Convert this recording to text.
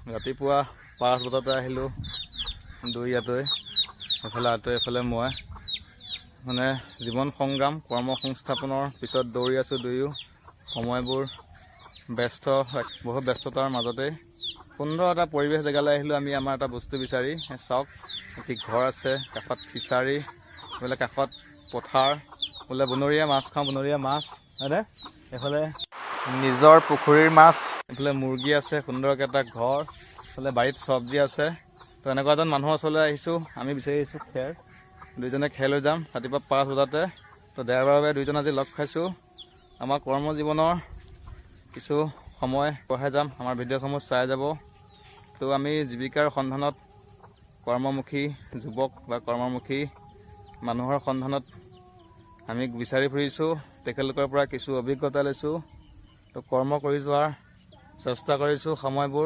ৰাতিপুৱা 5 বজাতে আহিলোঁ দৌৰি আঁতৰি এফালে আঁতৰি এফালে মই মানে জীৱন সংগ্ৰাম কৰ্ম সংস্থাপনৰ পিছত দৌৰি আছোঁ দুয়ো সময়বোৰ ব্যস্ত বহুত ব্যস্ততাৰ মাজতেই সুন্দৰ এটা পৰিৱেশ জেগালৈ আহিলোঁ আমি আমাৰ এটা বস্তু বিচাৰি চাওক এটি ঘৰ আছে কাষত ফিচাৰী বোলে কাষত পথাৰ বোলে বনৰীয়া মাছ খাওঁ বনৰীয়া মাছ হয়নে এইফালে নিজৰ পুখুৰীৰ মাছ এইফালে মুৰ্গী আছে সুন্দৰকৈ এটা ঘৰ এইফালে বাৰীত চব্জি আছে তো এনেকুৱা এজন মানুহৰ ওচৰলৈ আহিছোঁ আমি বিচাৰি আহিছোঁ খেৰ দুইজনে খেৰ লৈ যাম ৰাতিপুৱা 5 বজাতে তো দেওবাৰৰ বাবে দুইজন আজি লগ খাইছোঁ আমাৰ কৰ্মজীৱনৰ কিছু সময় পঢ়াই যাম আমাৰ ভিডিঅ'সমূহ চাই যাব তো আমি জীৱিকাৰ সন্ধানত কৰ্মমুখী যুৱক বা কৰ্মমুখী মানুহৰ সন্ধানত আমি বিচাৰি ফুৰিছোঁ তেখেতলোকৰ পৰা কিছু অভিজ্ঞতা লৈছোঁ তো কৰ্ম কৰি যোৱাৰ চেষ্টা কৰিছোঁ সময়বোৰ